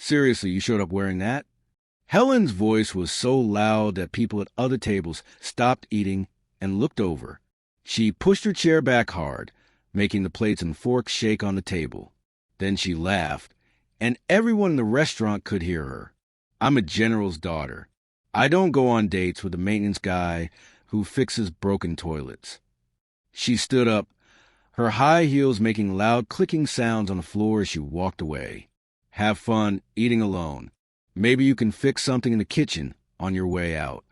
Seriously, you showed up wearing that? Helen's voice was so loud that people at other tables stopped eating and looked over. She pushed her chair back hard, making the plates and forks shake on the table. Then she laughed, and everyone in the restaurant could hear her. I'm a general's daughter. I don't go on dates with the maintenance guy who fixes broken toilets. She stood up, her high heels making loud clicking sounds on the floor as she walked away. Have fun eating alone. Maybe you can fix something in the kitchen on your way out.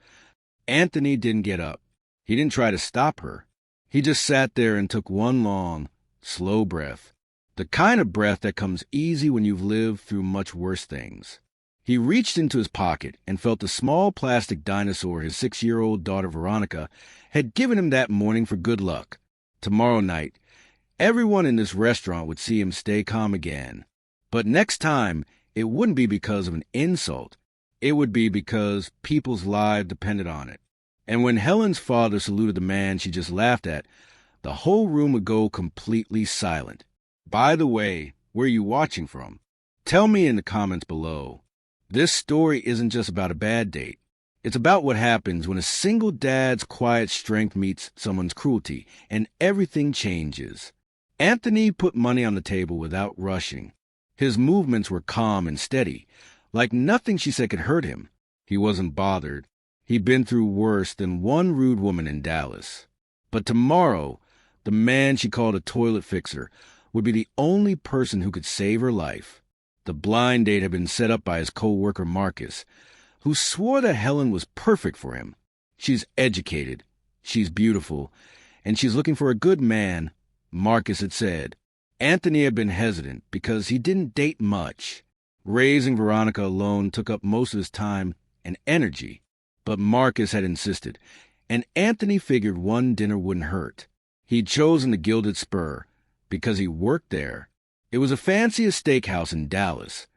Anthony didn't get up. He didn't try to stop her. He just sat there and took one long, slow breath. The kind of breath that comes easy when you've lived through much worse things. He reached into his pocket and felt the small plastic dinosaur his 6-year-old daughter Veronica had given him that morning for good luck. Tomorrow night, everyone in this restaurant would see him stay calm again. But next time, it wouldn't be because of an insult. It would be because people's lives depended on it. And when Helen's father saluted the man she just laughed at, the whole room would go completely silent. By the way, where are you watching from? Tell me in the comments below. This story isn't just about a bad date. It's about what happens when a single dad's quiet strength meets someone's cruelty, and everything changes. Anthony put money on the table without rushing. His movements were calm and steady, like nothing she said could hurt him. He wasn't bothered. He'd been through worse than one rude woman in Dallas. But tomorrow, the man she called a toilet fixer would be the only person who could save her life. The blind date had been set up by his co-worker Marcus, who swore that Helen was perfect for him. She's educated, she's beautiful, and she's looking for a good man, Marcus had said. Anthony had been hesitant because he didn't date much. Raising Veronica alone took up most of his time and energy. But Marcus had insisted, and Anthony figured one dinner wouldn't hurt. He'd chosen the Gilded Spur because he worked there. It was the fanciest steakhouse in Dallas,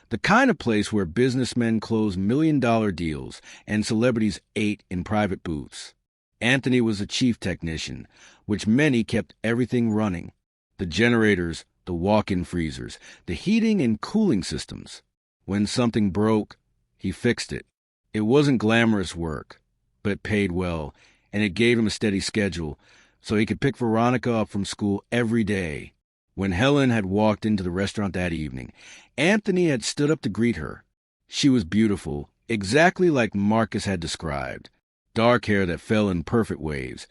the kind of place where businessmen closed million-dollar deals and celebrities ate in private booths. Anthony was the chief technician, which meant he kept everything running. The generators, the walk-in freezers, the heating and cooling systems. When something broke, he fixed it. It wasn't glamorous work, but it paid well, and it gave him a steady schedule, so he could pick Veronica up from school every day. When Helen had walked into the restaurant that evening, Anthony had stood up to greet her. She was beautiful, exactly like Marcus had described. Dark hair that fell in perfect waves,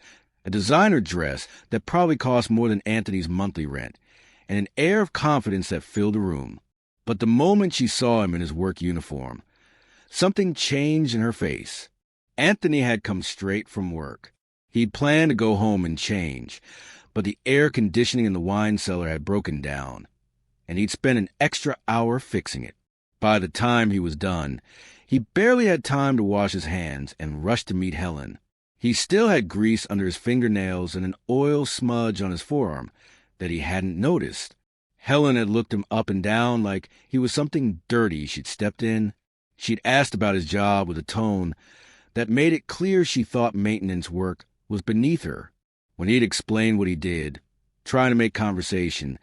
a designer dress that probably cost more than Anthony's monthly rent, and an air of confidence that filled the room. But the moment she saw him in his work uniform, something changed in her face. Anthony had come straight from work. He'd planned to go home and change, but the air conditioning in the wine cellar had broken down, and he'd spent an extra hour fixing it. By the time he was done, he barely had time to wash his hands and rushed to meet Helen. He still had grease under his fingernails and an oil smudge on his forearm that he hadn't noticed. Helen had looked him up and down like he was something dirty she'd stepped in. She'd asked about his job with a tone that made it clear she thought maintenance work was beneath her. When he'd explained what he did, trying to make conversation,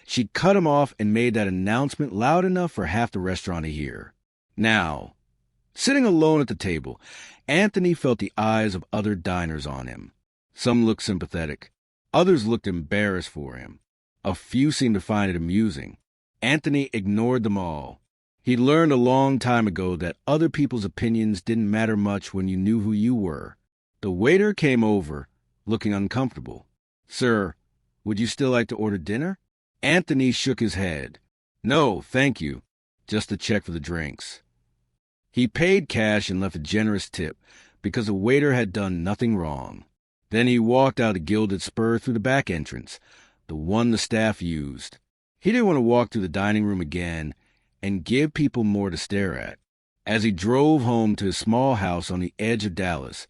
she'd cut him off and made that announcement loud enough for half the restaurant to hear. Now, sitting alone at the table, Anthony felt the eyes of other diners on him. Some looked sympathetic. Others looked embarrassed for him. A few seemed to find it amusing. Anthony ignored them all. He'd learned a long time ago that other people's opinions didn't matter much when you knew who you were. The waiter came over, looking uncomfortable. "Sir, would you still like to order dinner?" Anthony shook his head. "No, thank you. Just a check for the drinks." He paid cash and left a generous tip because the waiter had done nothing wrong. Then he walked out the Gilded Spur through the back entrance, the one the staff used. He didn't want to walk through the dining room again and give people more to stare at. As he drove home to his small house on the edge of Dallas,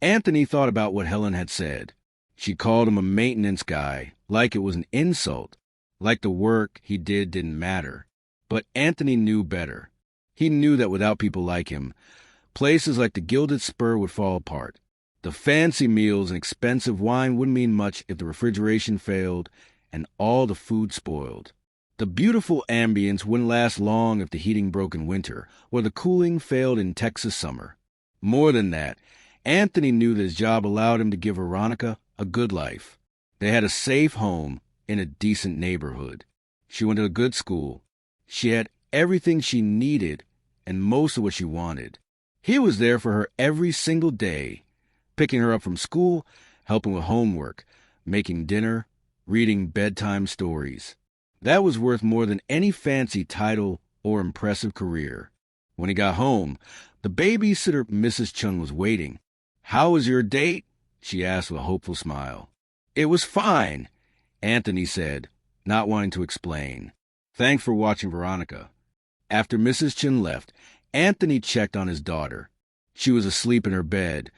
Anthony thought about what Helen had said. She called him a maintenance guy, like it was an insult, like the work he did didn't matter. But Anthony knew better. He knew that without people like him, places like the Gilded Spur would fall apart. The fancy meals and expensive wine wouldn't mean much if the refrigeration failed and all the food spoiled. The beautiful ambience wouldn't last long if the heating broke in winter or the cooling failed in Texas summer. More than that, Anthony knew that his job allowed him to give Veronica a good life. They had a safe home in a decent neighborhood. She went to a good school. She had everything she needed and most of what she wanted. He was there for her every single day, picking her up from school, helping with homework, making dinner, reading bedtime stories. That was worth more than any fancy title or impressive career. When he got home, the babysitter, Mrs. Chung, was waiting. "How was your date?" she asked with a hopeful smile. "It was fine," Anthony said, not wanting to explain. "Thanks for watching Veronica." After Mrs. Chen left, Anthony checked on his daughter. She was asleep in her bed,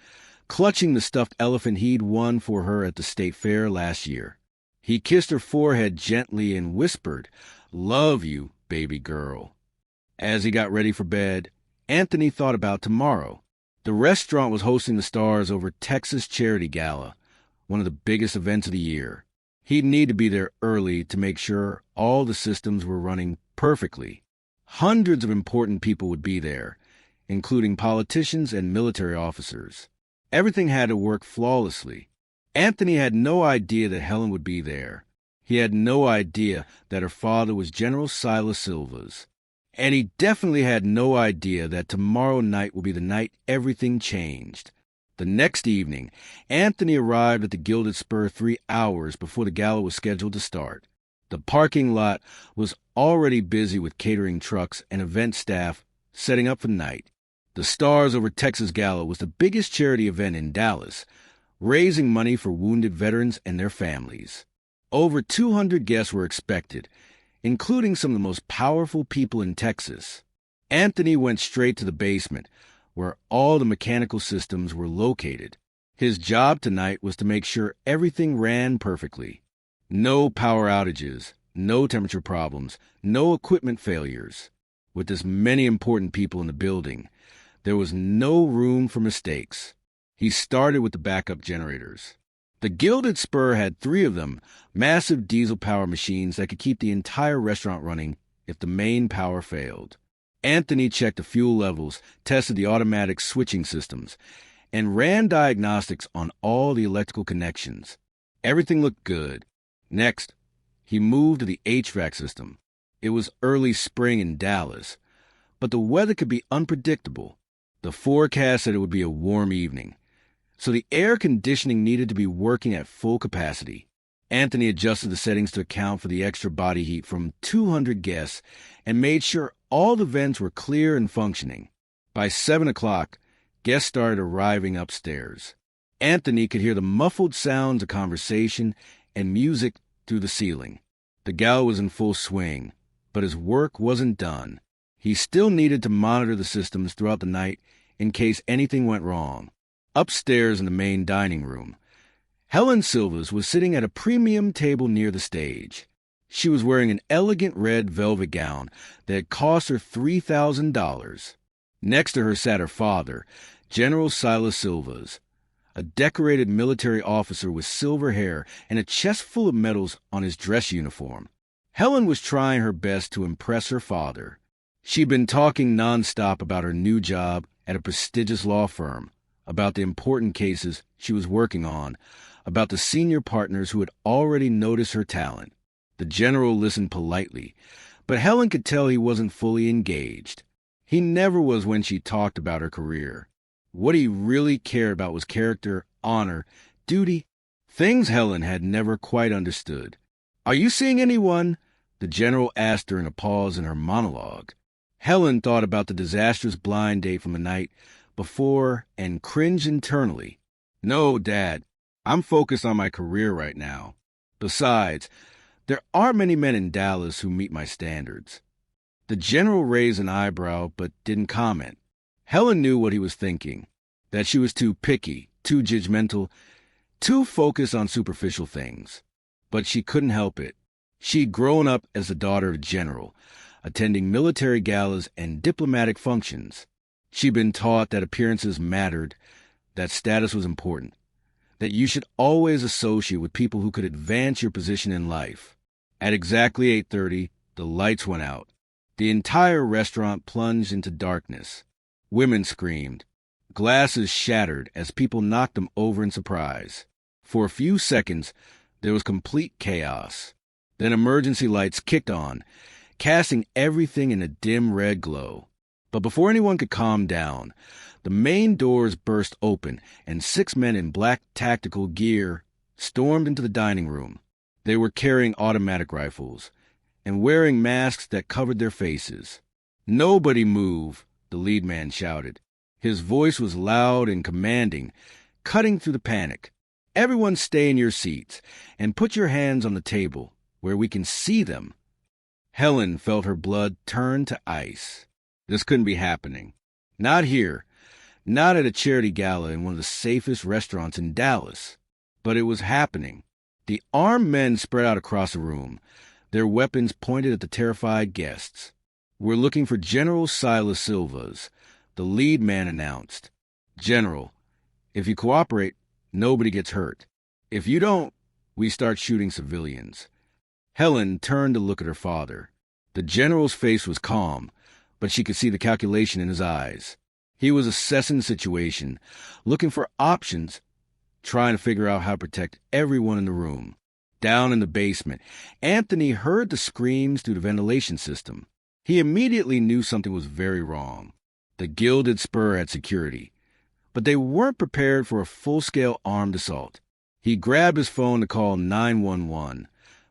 clutching the stuffed elephant he'd won for her at the state fair last year. He kissed her forehead gently and whispered, "Love you, baby girl." As he got ready for bed, Anthony thought about tomorrow. The restaurant was hosting the stars over Texas Charity Gala, one of the biggest events of the year. He'd need to be there early to make sure all the systems were running perfectly. Hundreds of important people would be there, including politicians and military officers. Everything had to work flawlessly. Anthony had no idea that Helen would be there. He had no idea that her father was General Silas Silvas. And he definitely had no idea that tomorrow night would be the night everything changed. The next evening, Anthony arrived at the Gilded Spur 3 hours before the gala was scheduled to start. The parking lot was already busy with catering trucks and event staff setting up for the night. The Stars Over Texas Gala was the biggest charity event in Dallas, raising money for wounded veterans and their families. Over 200 guests were expected, including some of the most powerful people in Texas. Anthony went straight to the basement, where all the mechanical systems were located. His job tonight was to make sure everything ran perfectly. No power outages, no temperature problems, no equipment failures. With this many important people in the building, there was no room for mistakes. He started with the backup generators. The Gilded Spur had 3 of them, massive diesel-powered machines that could keep the entire restaurant running if the main power failed. Anthony checked the fuel levels, tested the automatic switching systems, and ran diagnostics on all the electrical connections. Everything looked good. Next, he moved to the HVAC system. It was early spring in Dallas, but the weather could be unpredictable. The forecast said it would be a warm evening, so the air conditioning needed to be working at full capacity. Anthony adjusted the settings to account for the extra body heat from 200 guests and made sure all the vents were clear and functioning. By 7 o'clock, guests started arriving upstairs. Anthony could hear the muffled sounds of conversation and music through the ceiling. The gala was in full swing, but his work wasn't done. He still needed to monitor the systems throughout the night in case anything went wrong. Upstairs in the main dining room, Helen Silvas was sitting at a premium table near the stage. She was wearing an elegant red velvet gown that had cost her $3,000. Next to her sat her father, General Silas Silvas, a decorated military officer with silver hair and a chest full of medals on his dress uniform. Helen was trying her best to impress her father. She'd been talking nonstop about her new job at a prestigious law firm, about the important cases she was working on, about the senior partners who had already noticed her talent. The general listened politely, but Helen could tell he wasn't fully engaged. He never was when she talked about her career. What he really cared about was character, honor, duty, things Helen had never quite understood. "Are you seeing anyone?" the general asked during a pause in her monologue. Helen thought about the disastrous blind date from the night before and cringed internally. "No, Dad. I'm focused on my career right now. Besides, there aren't many men in Dallas who meet my standards." The general raised an eyebrow but didn't comment. Helen knew what he was thinking, that she was too picky, too judgmental, too focused on superficial things. But she couldn't help it. She'd grown up as the daughter of a general, attending military galas and diplomatic functions. She'd been taught that appearances mattered, that status was important, that you should always associate with people who could advance your position in life. At exactly 8:30, The lights went out. The entire restaurant plunged into darkness. Women screamed. Glasses shattered as people knocked them over in surprise. For a few seconds, there was complete chaos. Then emergency lights kicked on, casting everything in a dim red glow. But before anyone could calm down, the main doors burst open and 6 men in black tactical gear stormed into the dining room. They were carrying automatic rifles and wearing masks that covered their faces. "Nobody move," the lead man shouted. His voice was loud and commanding, cutting through the panic. "Everyone stay in your seats and put your hands on the table where we can see them." Helen felt her blood turn to ice. This couldn't be happening. Not here. Not at a charity gala in one of the safest restaurants in Dallas. But it was happening. The armed men spread out across the room, their weapons pointed at the terrified guests. "We're looking for General Silas Silvas," the lead man announced. "General, if you cooperate, nobody gets hurt. If you don't, we start shooting civilians." Helen turned to look at her father. The general's face was calm, but she could see the calculation in his eyes. He was assessing the situation, looking for options, trying to figure out how to protect everyone in the room. Down in the basement, Anthony heard the screams through the ventilation system. He immediately knew something was very wrong. The Gilded Spur had security, but they weren't prepared for a full-scale armed assault. He grabbed his phone to call 911,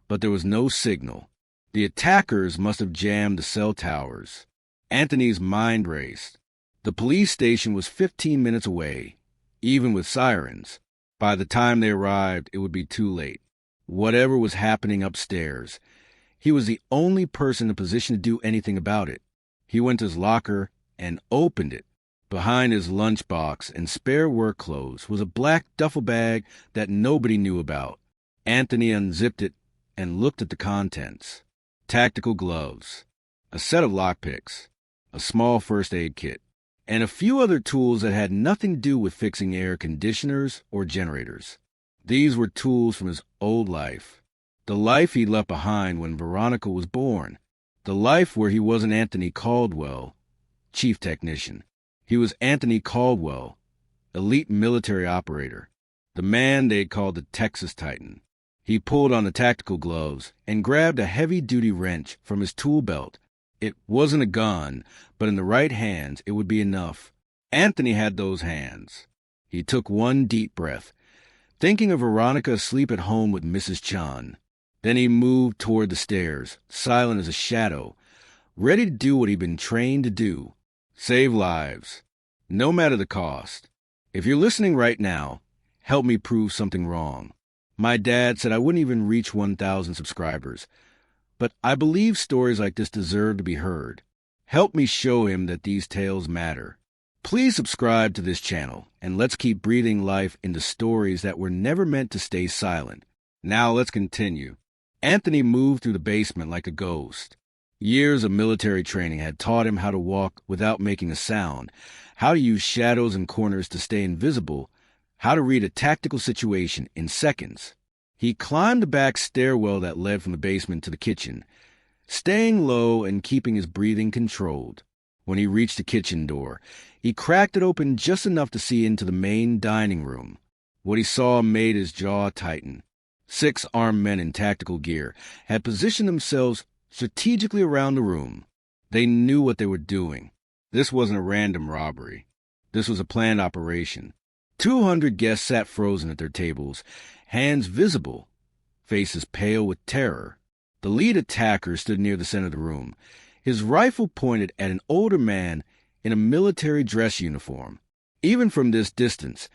but there was no signal. The attackers must have jammed the cell towers. Anthony's mind raced. The police station was 15 minutes away, even with sirens. By the time they arrived, it would be too late. Whatever was happening upstairs, he was the only person in a position to do anything about it. He went to his locker and opened it. Behind his lunchbox and spare work clothes was a black duffel bag that nobody knew about. Anthony unzipped it and looked at the contents. Tactical gloves, a set of lockpicks, a small first aid kit, and a few other tools that had nothing to do with fixing air conditioners or generators. These were tools from his old life, the life he left behind when Veronica was born, the life where he wasn't Anthony Caldwell, chief technician. He was Anthony Caldwell, elite military operator, the man they had called the Texas Titan. He pulled on the tactical gloves and grabbed a heavy-duty wrench from his tool belt. It wasn't a gun, but in the right hands it would be enough. Anthony had those hands. He took one deep breath, thinking of Veronica asleep at home with Mrs. Chun. Then he moved toward the stairs, silent as a shadow, ready to do what he'd been trained to do. Save lives, no matter the cost. If you're listening right now, help me prove something wrong. My dad said I wouldn't even reach 1,000 subscribers, but I believe stories like this deserve to be heard. Help me show him that these tales matter. Please subscribe to this channel, and let's keep breathing life into stories that were never meant to stay silent. Now let's continue. Anthony moved through the basement like a ghost. Years of military training had taught him how to walk without making a sound, how to use shadows and corners to stay invisible, how to read a tactical situation in seconds. He climbed the back stairwell that led from the basement to the kitchen, staying low and keeping his breathing controlled. When he reached the kitchen door, he cracked it open just enough to see into the main dining room. What he saw made his jaw tighten. 6 armed men in tactical gear had positioned themselves strategically around the room. They knew what they were doing. This wasn't a random robbery. This was a planned operation. 200 guests sat frozen at their tables, hands visible, faces pale with terror. The lead attacker stood near the center of the room, his rifle pointed at an older man in a military dress uniform. Even from this distance,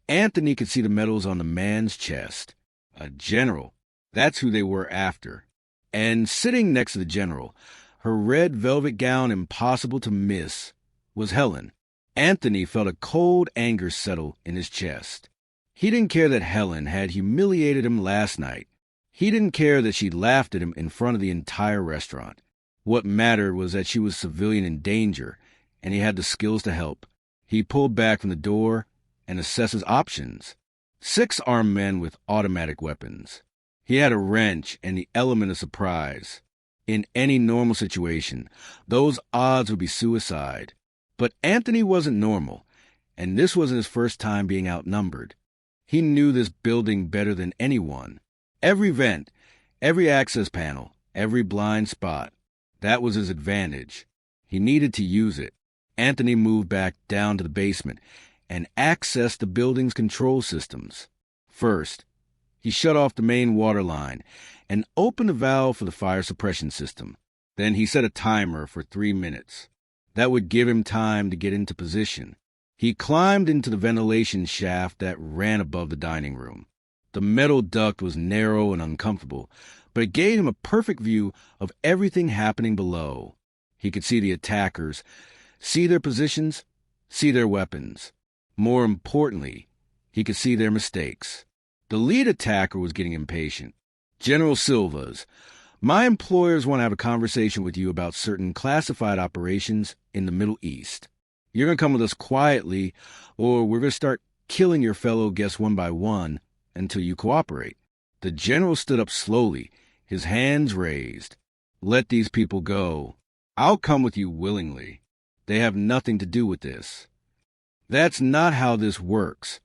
Anthony could see the medals on the man's chest. A general. That's who they were after. And sitting next to the general, her red velvet gown impossible to miss, was Helen. Anthony felt a cold anger settle in his chest. He didn't care that Helen had humiliated him last night. He didn't care that she laughed at him in front of the entire restaurant. What mattered was that she was a civilian in danger, and he had the skills to help. He pulled back from the door and assessed his options. 6 armed men with automatic weapons. He had a wrench and the element of surprise. In any normal situation, those odds would be suicide. But Anthony wasn't normal, and this wasn't his first time being outnumbered. He knew this building better than anyone. Every vent, every access panel, every blind spot, that was his advantage. He needed to use it. Anthony moved back down to the basement and accessed the building's control systems. First, he shut off the main water line and opened the valve for the fire suppression system. Then he set a timer for 3 minutes. That would give him time to get into position. He climbed into the ventilation shaft that ran above the dining room. The metal duct was narrow and uncomfortable, but it gave him a perfect view of everything happening below. He could see the attackers, see their positions, see their weapons. More importantly, he could see their mistakes. The lead attacker was getting impatient. "General Silvas, my employers want to have a conversation with you about certain classified operations in the Middle East. You're going to come with us quietly, or we're going to start killing your fellow guests one by one until you cooperate." The general stood up slowly, his hands raised. "Let these people go. I'll come with you willingly. They have nothing to do with this." "That's not how this works,"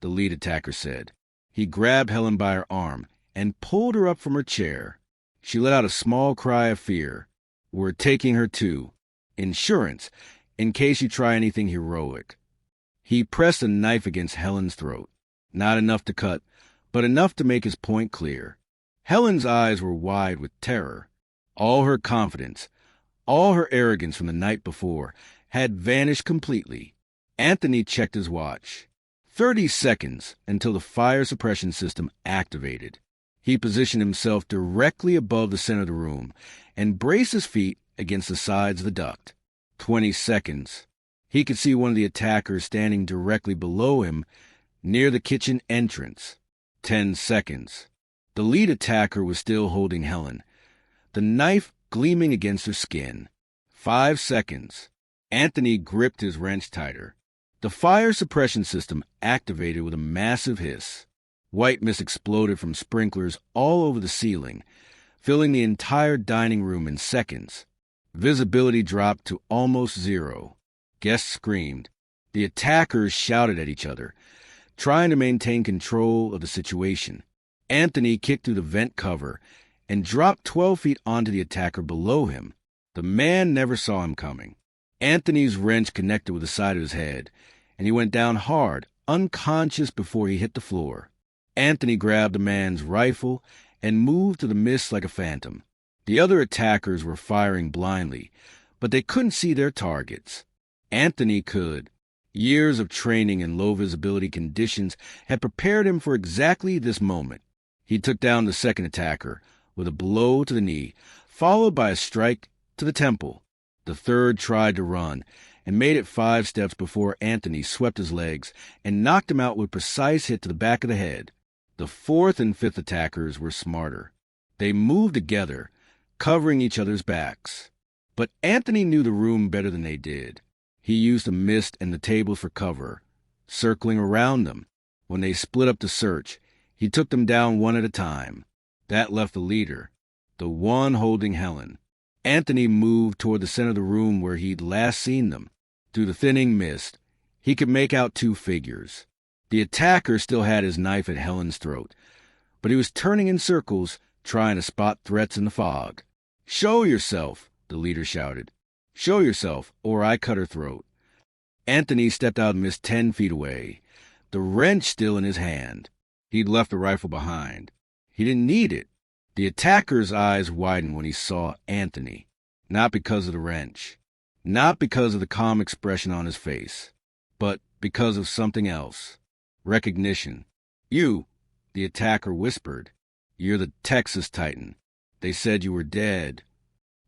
the lead attacker said. He grabbed Helen by her arm and pulled her up from her chair. She let out a small cry of fear. "We're taking her too. Insurance, in case you try anything heroic." He pressed a knife against Helen's throat. Not enough to cut, but enough to make his point clear. Helen's eyes were wide with terror. All her confidence, all her arrogance from the night before, had vanished completely. Anthony checked his watch. 30 seconds until the fire suppression system activated. He positioned himself directly above the center of the room and braced his feet against the sides of the duct. 20 seconds. He could see one of the attackers standing directly below him near the kitchen entrance. 10 seconds. The lead attacker was still holding Helen, the knife gleaming against her skin. 5 seconds. Anthony gripped his wrench tighter. The fire suppression system activated with a massive hiss. White mist exploded from sprinklers all over the ceiling, filling the entire dining room in seconds. Visibility dropped to almost zero. Guests screamed. The attackers shouted at each other, trying to maintain control of the situation. Anthony kicked through the vent cover and dropped 12 feet onto the attacker below him. The man never saw him coming. Anthony's wrench connected with the side of his head, and he went down hard, unconscious before he hit the floor. Anthony grabbed the man's rifle and moved to the mist like a phantom. The other attackers were firing blindly, but they couldn't see their targets. Anthony could. Years of training in low-visibility conditions had prepared him for exactly this moment. He took down the second attacker with a blow to the knee, followed by a strike to the temple. The third tried to run and made it 5 steps before Anthony swept his legs and knocked him out with a precise hit to the back of the head. The fourth and fifth attackers were smarter. They moved together, covering each other's backs. But Anthony knew the room better than they did. He used the mist and the tables for cover, circling around them. When they split up the search, he took them down one at a time. That left the leader, the one holding Helen. Anthony moved toward the center of the room where he'd last seen them. Through the thinning mist, he could make out 2 figures. The attacker still had his knife at Helen's throat, but he was turning in circles, trying to spot threats in the fog. "Show yourself," the leader shouted. "Show yourself, or I cut her throat." Anthony stepped out of the mist 10 feet away, the wrench still in his hand. He'd left the rifle behind. He didn't need it. The attacker's eyes widened when he saw Anthony, not because of the wrench, not because of the calm expression on his face, but because of something else. Recognition. "You," the attacker whispered. "You're the Texas Titan. They said you were dead."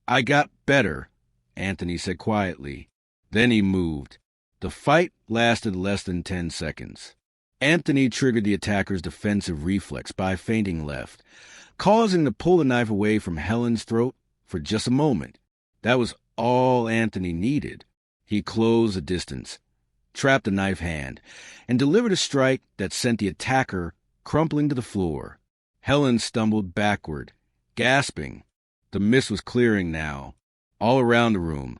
"I got better," Anthony said quietly. Then he moved. The fight lasted less than 10 seconds. Anthony triggered the attacker's defensive reflex by feinting left, causing him to pull the knife away from Helen's throat for just a moment. That was all Anthony needed. He closed the distance, trapped the knife hand, and delivered a strike that sent the attacker crumpling to the floor. Helen stumbled backward, gasping. The mist was clearing now. All around the room,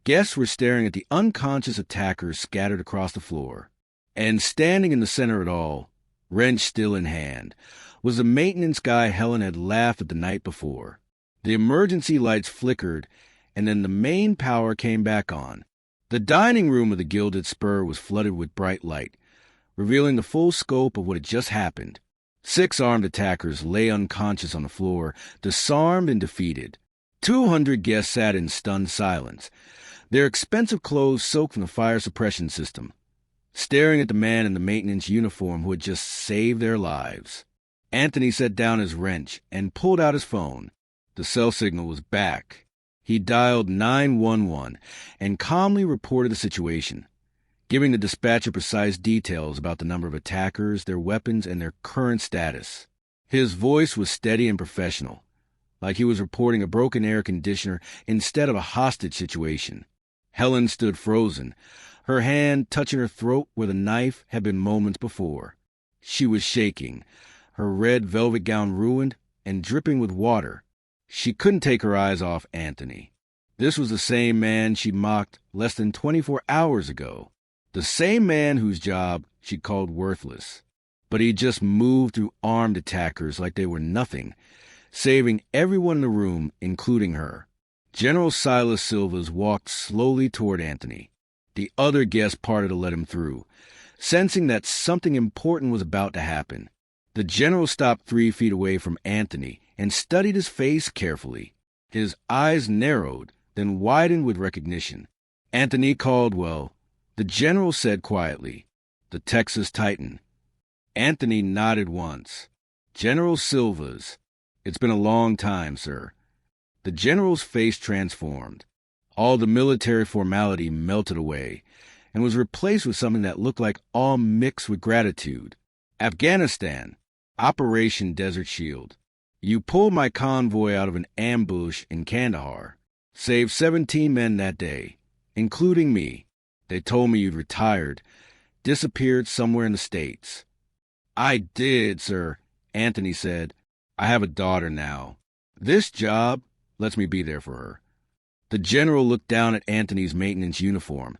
guests were staring at the unconscious attackers scattered across the floor. And standing in the center of it all, wrench still in hand, was the maintenance guy Helen had laughed at the night before. The emergency lights flickered, and then the main power came back on. The dining room of the Gilded Spur was flooded with bright light, revealing the full scope of what had just happened. 6 armed attackers lay unconscious on the floor, disarmed and defeated. 200 guests sat in stunned silence, their expensive clothes soaked from the fire suppression system, staring at the man in the maintenance uniform who had just saved their lives. Anthony set down his wrench and pulled out his phone. The cell signal was back. He dialed 911 and calmly reported the situation, giving the dispatcher precise details about the number of attackers, their weapons, and their current status. His voice was steady and professional, like he was reporting a broken air conditioner instead of a hostage situation. Helen stood frozen, her hand touching her throat where the knife had been moments before. She was shaking, her red velvet gown ruined and dripping with water. She couldn't take her eyes off Anthony. This was the same man she mocked less than 24 hours ago. The same man whose job she called worthless. But he just moved through armed attackers like they were nothing, saving everyone in the room, including her. General Silas Silvas walked slowly toward Anthony. The other guests parted to let him through, sensing that something important was about to happen. The general stopped 3 feet away from Anthony and studied his face carefully. His eyes narrowed, then widened with recognition. "Anthony Caldwell," the general said quietly. "The Texas Titan." Anthony nodded once. "General Silvas. It's been a long time, sir." The general's face transformed. All the military formality melted away and was replaced with something that looked like awe mixed with gratitude. "Afghanistan. Operation Desert Shield. You pulled my convoy out of an ambush in Kandahar. Saved 17 men that day, including me. They told me you'd retired, disappeared somewhere in the States." "I did, sir," Anthony said. "I have a daughter now. This job lets me be there for her." The general looked down at Anthony's maintenance uniform,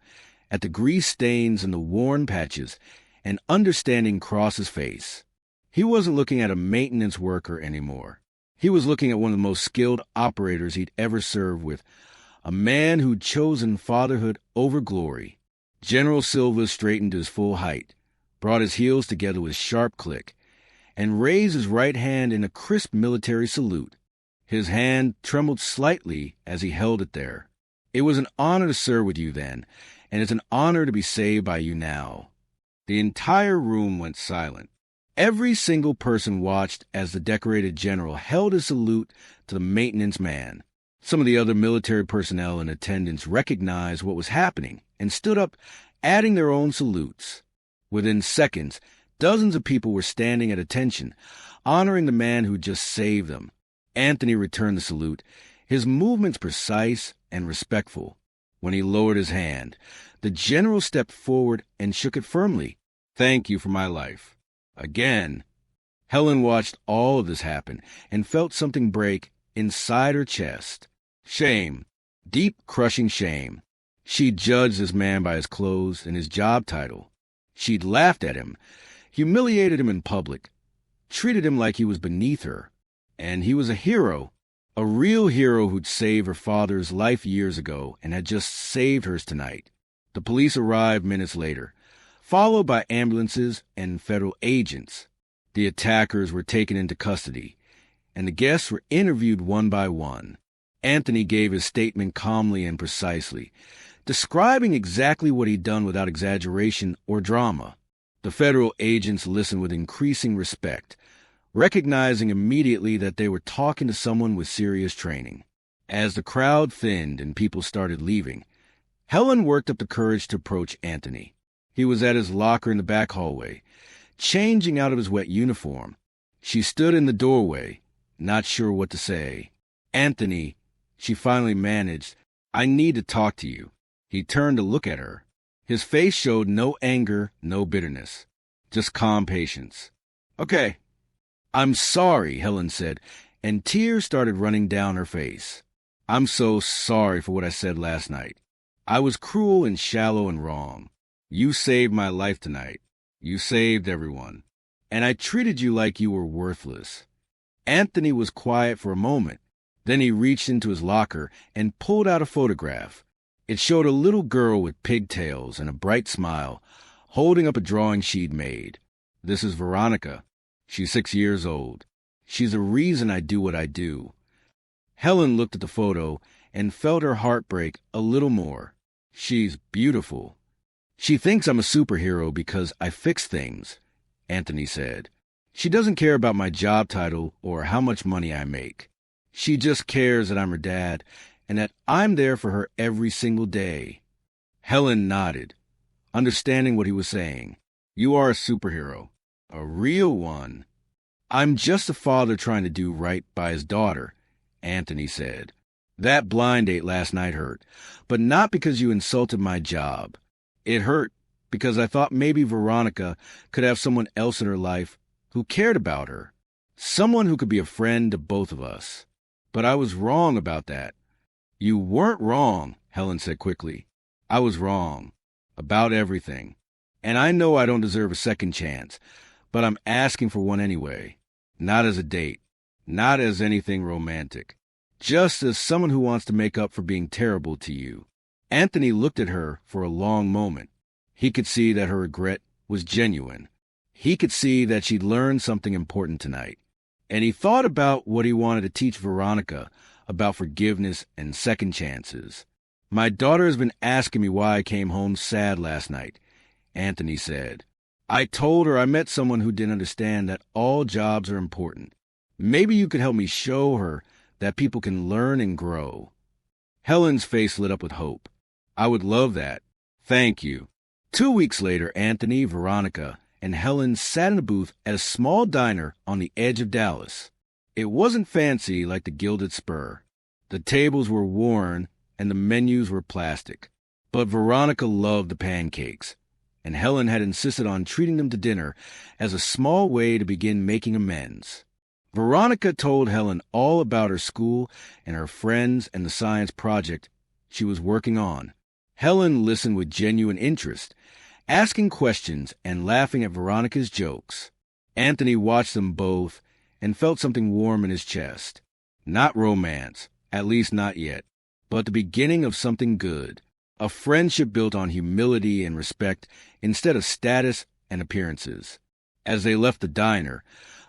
at the grease stains and the worn patches, and understanding crossed his face. He wasn't looking at a maintenance worker anymore. He was looking at one of the most skilled operators he'd ever served with, a man who'd chosen fatherhood over glory. General Silva straightened to his full height, brought his heels together with a sharp click, and raised his right hand in a crisp military salute. His hand trembled slightly as he held it there. "It was an honor to serve with you then, and it's an honor to be saved by you now." The entire room went silent. Every single person watched as the decorated general held his salute to the maintenance man. Some of the other military personnel in attendance recognized what was happening and stood up, adding their own salutes. Within seconds, dozens of people were standing at attention, honoring the man who just saved them. Anthony returned the salute, his movements precise and respectful. When he lowered his hand, the general stepped forward and shook it firmly. "Thank you for my life." Again. Helen watched all of this happen and felt something break inside her chest. Shame. Deep, crushing shame. She'd judged this man by his clothes and his job title. She'd laughed at him, humiliated him in public, treated him like he was beneath her. And he was a hero, a real hero who'd saved her father's life years ago and had just saved hers tonight. The police arrived minutes later, followed by ambulances and federal agents. The attackers were taken into custody, and the guests were interviewed one by one. Anthony gave his statement calmly and precisely, describing exactly what he'd done without exaggeration or drama. The federal agents listened with increasing respect, recognizing immediately that they were talking to someone with serious training. As the crowd thinned and people started leaving, Helen worked up the courage to approach Anthony. He was at his locker in the back hallway, changing out of his wet uniform. She stood in the doorway, not sure what to say. "Anthony," she finally managed, "I need to talk to you." He turned to look at her. His face showed no anger, no bitterness, just calm patience. "Okay." "I'm sorry," Helen said, and tears started running down her face. "I'm so sorry for what I said last night. I was cruel and shallow and wrong. You saved my life tonight. You saved everyone. And I treated you like you were worthless." Anthony was quiet for a moment. Then he reached into his locker and pulled out a photograph. It showed a little girl with pigtails and a bright smile, holding up a drawing she'd made. "This is Veronica. She's 6 years old. She's the reason I do what I do." Helen looked at the photo and felt her heart break a little more. "She's beautiful. She thinks I'm a superhero because I fix things," Anthony said. "She doesn't care about my job title or how much money I make. She just cares that I'm her dad and that I'm there for her every single day." Helen nodded, understanding what he was saying. "You are a superhero. A real one." "I'm just a father trying to do right by his daughter," Anthony said. "That blind date last night hurt, but not because you insulted my job. It hurt because I thought maybe Veronica could have someone else in her life who cared about her, someone who could be a friend to both of us. But I was wrong about that." "You weren't wrong," Helen said quickly. "I was wrong about everything. And I know I don't deserve a second chance, but I'm asking for one anyway. Not as a date, not as anything romantic. Just as someone who wants to make up for being terrible to you." Anthony looked at her for a long moment. He could see that her regret was genuine. He could see that she'd learned something important tonight. And he thought about what he wanted to teach Veronica about forgiveness and second chances. "My daughter has been asking me why I came home sad last night," Anthony said. "I told her I met someone who didn't understand that all jobs are important. Maybe you could help me show her that people can learn and grow." Helen's face lit up with hope. "I would love that. Thank you." 2 weeks later, Anthony, Veronica, and Helen sat in a booth at a small diner on the edge of Dallas. It wasn't fancy like the Gilded Spur. The tables were worn and the menus were plastic. But Veronica loved the pancakes, and Helen had insisted on treating them to dinner as a small way to begin making amends. Veronica told Helen all about her school and her friends and the science project she was working on. Helen listened with genuine interest, asking questions and laughing at Veronica's jokes. Anthony watched them both and felt something warm in his chest. Not romance, at least not yet, but the beginning of something good. A friendship built on humility and respect instead of status and appearances. As they left the diner,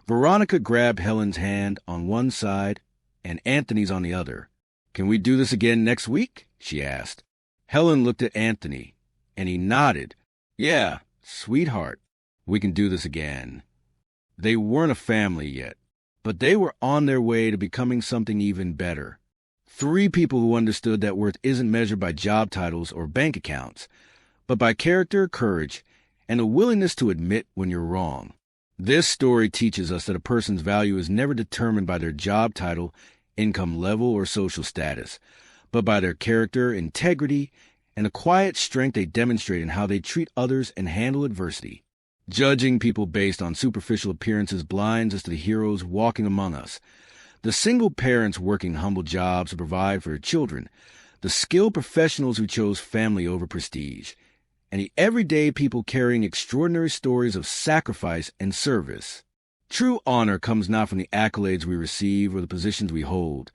Veronica grabbed Helen's hand on one side and Anthony's on the other. "Can we do this again next week?" she asked. Helen looked at Anthony, and he nodded. "Yeah, sweetheart, we can do this again." They weren't a family yet, but they were on their way to becoming something even better. 3 people who understood that worth isn't measured by job titles or bank accounts, but by character, courage, and a willingness to admit when you're wrong. This story teaches us that a person's value is never determined by their job title, income level, or social status, but by their character, integrity, and the quiet strength they demonstrate in how they treat others and handle adversity. Judging people based on superficial appearances blinds us to the heroes walking among us. The single parents working humble jobs to provide for their children, the skilled professionals who chose family over prestige, and the everyday people carrying extraordinary stories of sacrifice and service. True honor comes not from the accolades we receive or the positions we hold,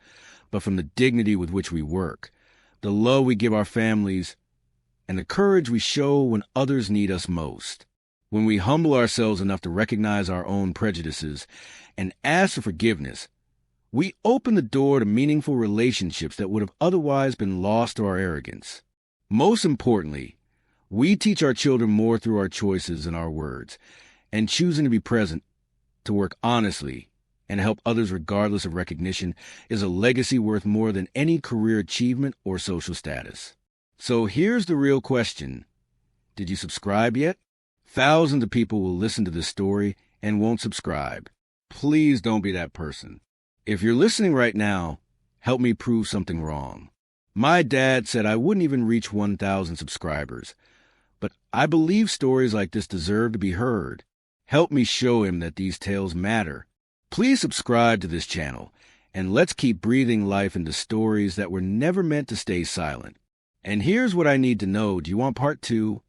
but from the dignity with which we work, the love we give our families, and the courage we show when others need us most. When we humble ourselves enough to recognize our own prejudices and ask for forgiveness, we open the door to meaningful relationships that would have otherwise been lost to our arrogance. Most importantly, we teach our children more through our choices and our words, and choosing to be present, to work honestly, and help others regardless of recognition is a legacy worth more than any career achievement or social status. So here's the real question. Did you subscribe yet? Thousands of people will listen to this story and won't subscribe. Please don't be that person. If you're listening right now, help me prove something wrong. My dad said I wouldn't even reach 1,000 subscribers, but I believe stories like this deserve to be heard. Help me show him that these tales matter. Please subscribe to this channel And let's keep breathing life into stories that were never meant to stay silent. And here's what I need to know. Do you want part 2?